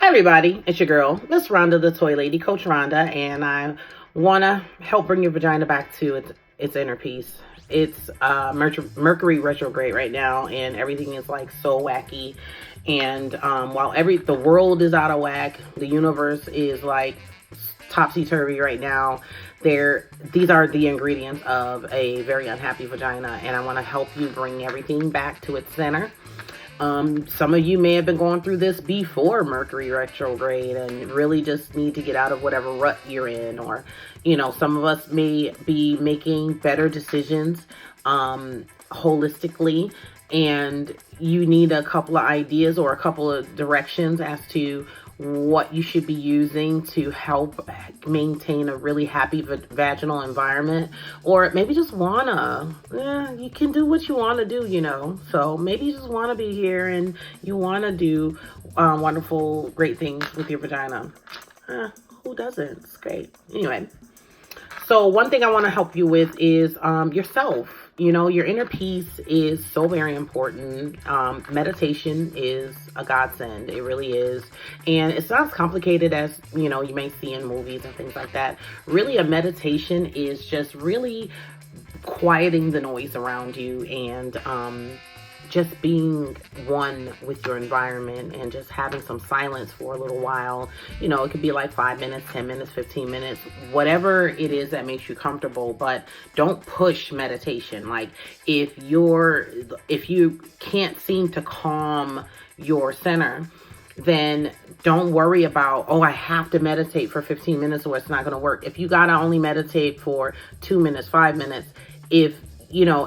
Hi everybody, it's your girl, Miss Rhonda, the Toy Lady, Coach Rhonda, and I want to help bring your vagina back to its inner peace. It's Mercury Retrograde right now, and everything is like so wacky. And while the world is out of whack, the universe is like topsy-turvy right now. These are the ingredients of a very unhappy vagina, and I want to help you bring everything back to its center. Some of you may have been going through this before Mercury retrograde and really just need to get out of whatever rut you're in, or, some of us may be making better decisions, holistically, and you need a couple of ideas or a couple of directions as to what you should be using to help maintain a really happy vaginal environment, or maybe just you can do what you want to do, so maybe you just want to be here and you want to do wonderful, great things with your vagina. Who doesn't? It's great. Anyway, so one thing I want to help you with is yourself. Your inner peace is so very important. Meditation is a godsend. It really is. And it's not as complicated as, you may see in movies and things like that. Really, a meditation is just really quieting the noise around you and just being one with your environment and just having some silence for a little while. It could be like 5 minutes, 10 minutes, 15 minutes, whatever it is that makes you comfortable, but don't push meditation. Like if you can't seem to calm your center, then don't worry about, I have to meditate for 15 minutes or it's not going to work. If you got to only meditate for 2 minutes, 5 minutes,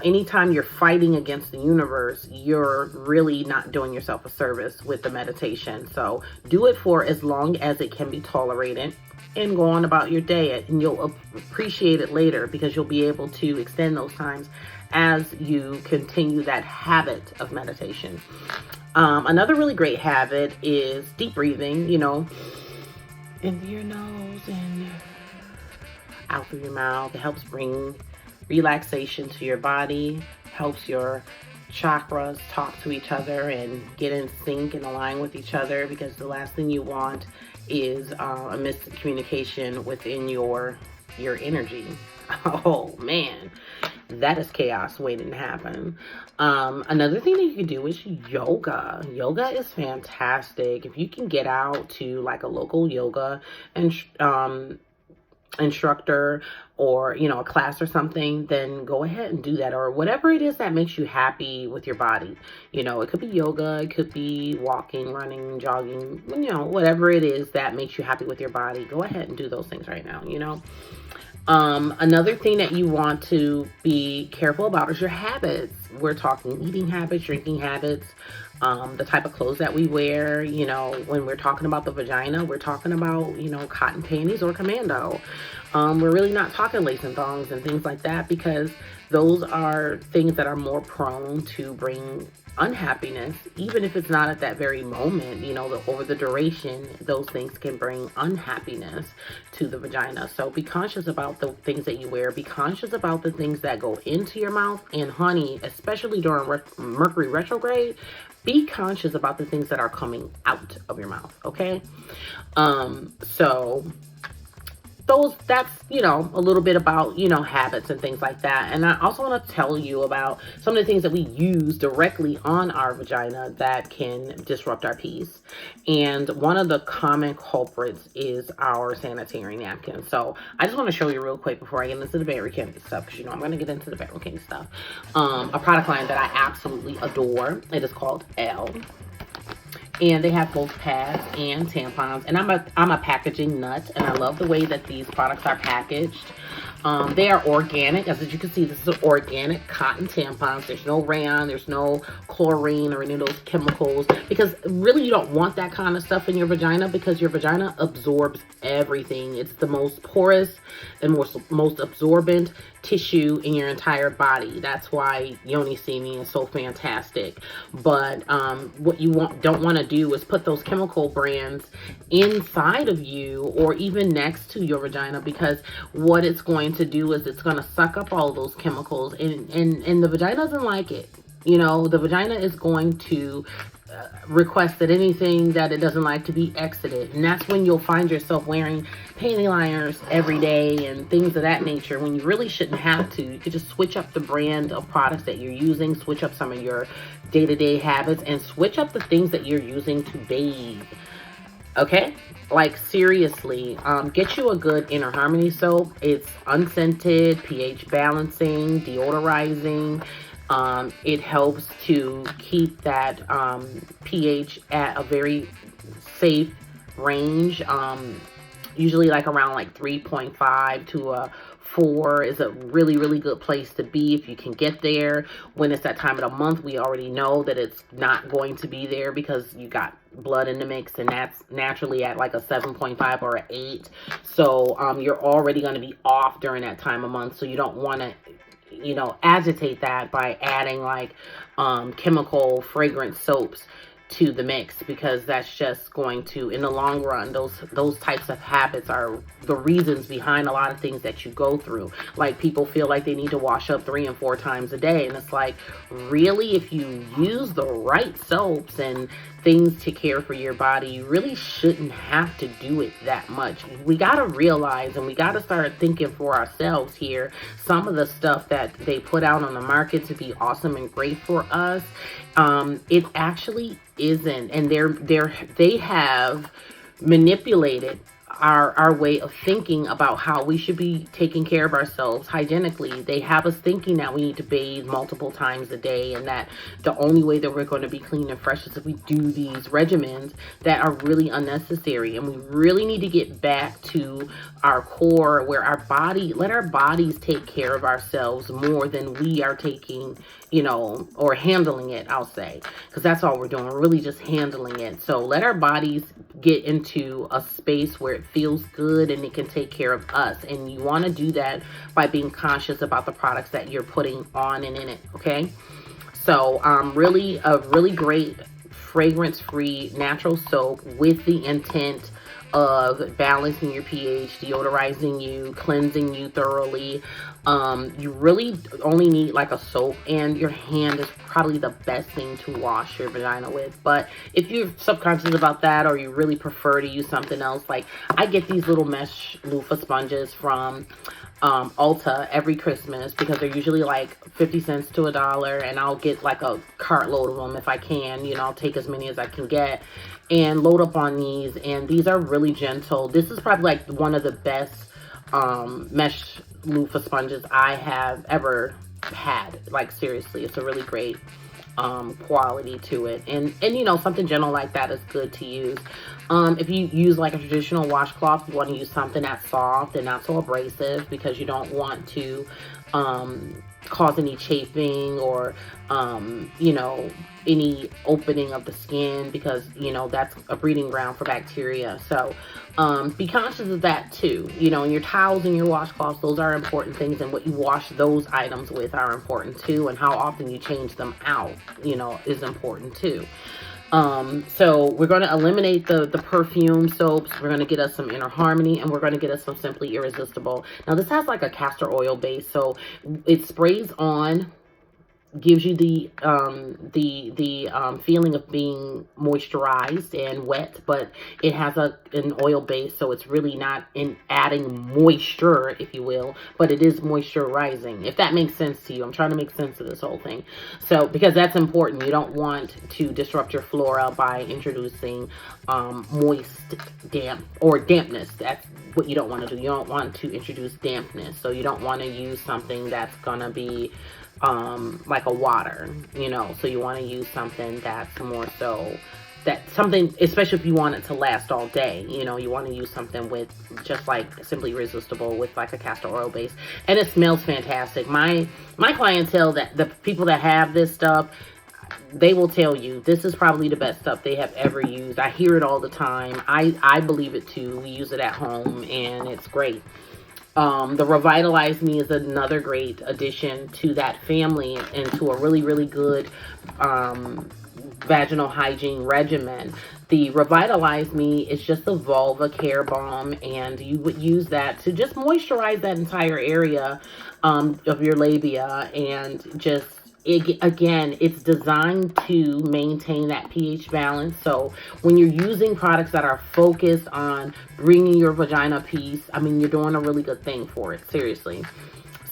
anytime you're fighting against the universe, you're really not doing yourself a service with the meditation. So do it for as long as it can be tolerated and go on about your day, and you'll appreciate it later because you'll be able to extend those times as you continue that habit of meditation. Another really great habit is deep breathing, in your nose and out through your mouth. It helps bring relaxation to your body, helps your chakras talk to each other and get in sync and align with each other, because the last thing you want is a miscommunication within your energy. Oh man, that is chaos waiting to happen. Another thing that you can do is yoga. Yoga is fantastic. If you can get out to like a local yoga and instructor or a class or something, then go ahead and do that, or whatever it is that makes you happy with your body. It could be yoga, it could be walking, running, jogging, whatever it is that makes you happy with your body, go ahead and do those things right now. Another thing that you want to be careful about is your habits. We're talking eating habits, drinking habits, the type of clothes that we wear. When we're talking about the vagina, we're talking about, cotton panties or commando. We're really not talking lace and thongs and things like that, because those are things that are more prone to bring unhappiness, even if it's not at that very moment. Over the duration, those things can bring unhappiness to the vagina. So be conscious about the things that you wear. Be conscious about the things that go into your mouth. And honey, especially during Mercury retrograde, be conscious about the things that are coming out of your mouth. Okay. So that's, a little bit about, habits and things like that. And I also want to tell you about some of the things that we use directly on our vagina that can disrupt our peace. And one of the common culprits is our sanitary napkin. So I just want to show you real quick before I get into the very kinky stuff, because, I'm going to get into the very kinky stuff. A product line that I absolutely adore. It is called Elle. And they have both pads and tampons. And I'm a packaging nut, and I love the way that these products are packaged. They are organic. As you can see, this is organic cotton tampons. There's no rayon, there's no chlorine or any of those chemicals, because really you don't want that kind of stuff in your vagina, because your vagina absorbs everything. It's the most porous and most absorbent tissue in your entire body. That's why yoni steaming is so fantastic. But what you don't want to do is put those chemical brands inside of you or even next to your vagina, because what it's going to do is it's going to suck up all those chemicals, and the vagina doesn't like it. The vagina is going to requested anything that it doesn't like to be exited. And that's when you'll find yourself wearing panty liners every day and things of that nature, when you really shouldn't have to. You could just switch up the brand of products that you're using, switch up some of your day-to-day habits, and switch up the things that you're using to bathe. Okay? Like, seriously, get you a good Inner Harmony soap. It's unscented, pH balancing, deodorizing. It helps to keep that pH at a very safe range. Usually like around like 3.5 to a 4 is a really, really good place to be if you can get there. When it's that time of the month, we already know that it's not going to be there because you got blood in the mix, and that's naturally at like a 7.5 or an 8. So you're already going to be off during that time of month. So you don't want to, you know, agitate that by adding like chemical fragrance soaps to the mix, because that's just going to, in the long run, those types of habits are the reasons behind a lot of things that you go through. Like, people feel like they need to wash up 3 and 4 times a day, and it's like, really, if you use the right soaps and things to care for your body, you really shouldn't have to do it that much. We got to realize, and we got to start thinking for ourselves here, some of the stuff that they put out on the market to be awesome and great for us, it actually isn't. And they have manipulated our way of thinking about how we should be taking care of ourselves hygienically. They have us thinking that we need to bathe multiple times a day, and that the only way that we're going to be clean and fresh is if we do these regimens that are really unnecessary. And we really need to get back to our core, where let our bodies take care of ourselves more than we are taking, you know, or handling it, I'll say, because that's all we're doing. We're really just handling it. So let our bodies get into a space where it feels good and it can take care of us. And you want to do that by being conscious about the products that you're putting on and in it. Okay. So really a really great fragrance-free natural soap with the intent of balancing your pH, deodorizing you, cleansing you thoroughly. You really only need like a soap, and your hand is probably the best thing to wash your vagina with. But if you're subconscious about that, or you really prefer to use something else, like I get these little mesh loofah sponges from Ulta every Christmas, because they're usually like 50 cents to $1, and I'll get like a cartload of them if I can. You know, I'll take as many as I can get and load up on these, and these are really gentle. This is probably like one of the best mesh loofah sponges I have ever had. Like, seriously, it's a really great quality to it, and you know, something gentle like that is good to use. If you use like a traditional washcloth, you want to use something that's soft and not so abrasive, because you don't want to cause any chafing or you know, any opening of the skin, because you know that's a breeding ground for bacteria. So be conscious of that too. You know, and your towels and your washcloths, those are important things, and what you wash those items with are important too, and how often you change them out, you know, is important too. So we're going to eliminate the perfume soaps. We're going to get us some Inner Harmony, and we're going to get us some Simply Irresistible. Now this has like a castor oil base, so it sprays on, gives you the feeling of being moisturized and wet, but it has an oil base, so it's really not in adding moisture, if you will, but it is moisturizing, if that makes sense to you. I'm trying to make sense of this whole thing. So, because that's important, you don't want to disrupt your flora by introducing dampness. That's what you don't want to do. You don't want to introduce dampness, so you don't want to use something that's gonna be like a water, you know. So you want to use something that's more so, that something, especially if you want it to last all day, you know, you want to use something with just like Simply Irresistible with like a castor oil base, and it smells fantastic. My clientele, that the people that have this stuff, they will tell you this is probably the best stuff they have ever used. I hear it all the time. I believe it too. We use it at home, and it's great. The Revitalize Me is another great addition to that family, and to a really, really good vaginal hygiene regimen. The Revitalize Me is just a vulva care balm, and you would use that to just moisturize that entire area of your labia, and just again, it's designed to maintain that pH balance. So when you're using products that are focused on bringing your vagina peace, I mean, you're doing a really good thing for it, seriously.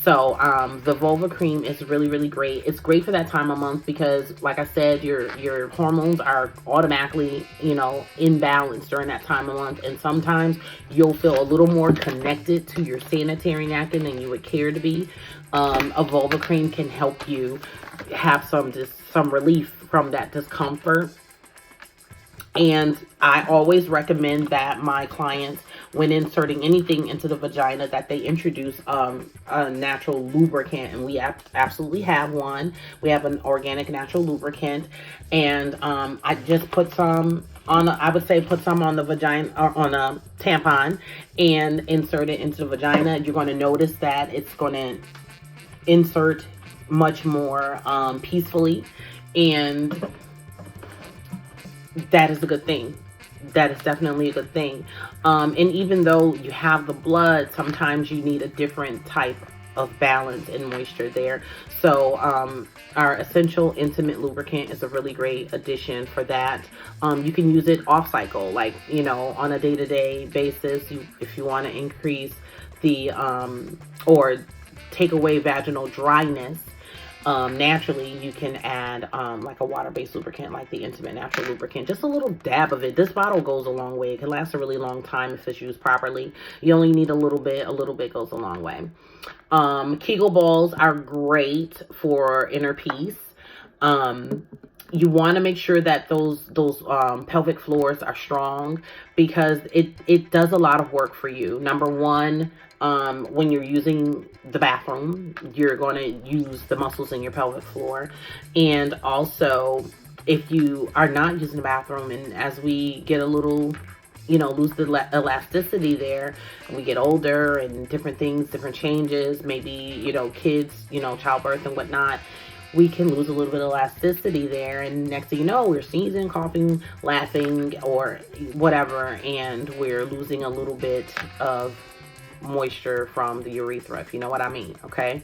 So the vulva cream is really, really great. It's great for that time of month because, like I said, your hormones are automatically, you know, in balance during that time of month. And sometimes you'll feel a little more connected to your sanitary napkin than you would care to be. A vulva cream can help you have some relief from that discomfort. And I always recommend that my clients, when inserting anything into the vagina, that they introduce a natural lubricant. And we absolutely have one. We have an organic natural lubricant. And I just put some on, I would say put some on the vagina, or on a tampon, and insert it into the vagina. You're going to notice that it's going to insert much more peacefully. And that is a good thing. That is definitely a good thing. And even though you have the blood, sometimes you need a different type of balance and moisture there. So our essential intimate lubricant is a really great addition for that. You can use it off cycle, like, you know, on a day-to-day basis. If you want to increase the or take away vaginal dryness, naturally, you can add like a water-based lubricant, like the Intimate Natural Lubricant. Just a little dab of it. This bottle goes a long way. It can last a really long time if it's used properly. You only need a little bit. A little bit goes a long way. Kegel balls are great for inner peace. You want to make sure that those pelvic floors are strong, because it does a lot of work for you. Number one, when you're using the bathroom, you're going to use the muscles in your pelvic floor. And also, if you are not using the bathroom, and as we get a little, you know, lose the elasticity there, and we get older and different things, different changes, maybe, you know, kids, you know, childbirth and whatnot, we can lose a little bit of elasticity there. And next thing you know, we're sneezing, coughing, laughing, or whatever, and we're losing a little bit of moisture from the urethra, if you know what I mean, okay?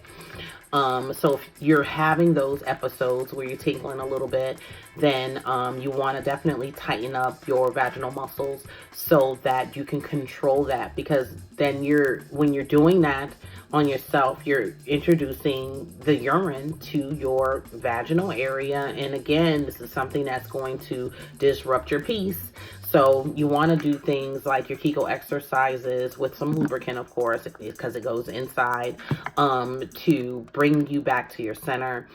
So if you're having those episodes where you're tingling a little bit, then you want to definitely tighten up your vaginal muscles so that you can control that, because then when you're doing that on yourself, you're introducing the urine to your vaginal area. And again, this is something that's going to disrupt your peace. So you want to do things like your Kegel exercises with some lubricant, of course, because it goes inside, to bring you back to your center.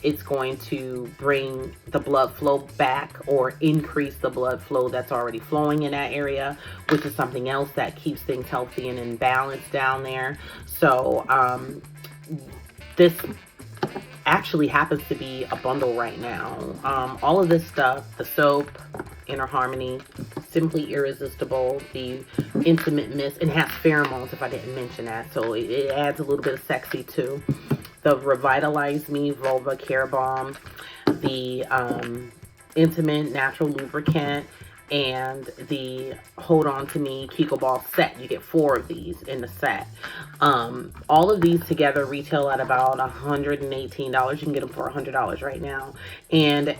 It's going to bring the blood flow back, or increase the blood flow that's already flowing in that area, which is something else that keeps things healthy and in balance down there. So this actually happens to be a bundle right now. All of this stuff, the soap, Inner Harmony, Simply Irresistible, the Intimate Mist, and has pheromones, if I didn't mention that, so it adds a little bit of sexy too. The Revitalize Me Vulva Care Balm, the Intimate Natural Lubricant, and the Hold On To Me Kegel Ball set. You get 4 of these in the set. All of these together retail at about $118. You can get them for $100 right now. And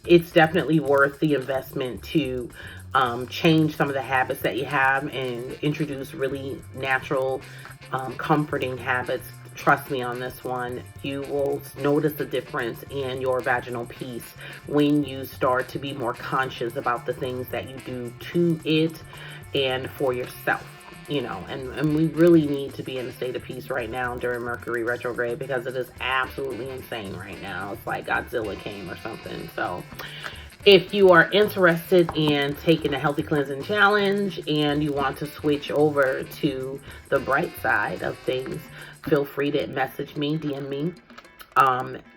it's definitely worth the investment to change some of the habits that you have and introduce really natural, comforting habits. Trust me on this one. You will notice the difference in your vaginal peace when you start to be more conscious about the things that you do to it and for yourself, you know. And we really need to be in a state of peace right now during Mercury retrograde, because it is absolutely insane right now. It's like Godzilla came or something. So if you are interested in taking a healthy cleansing challenge and you want to switch over to the bright side of things, feel free to message me, DM me,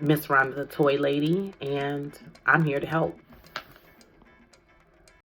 Miss Rhonda the Toy Lady, and I'm here to help.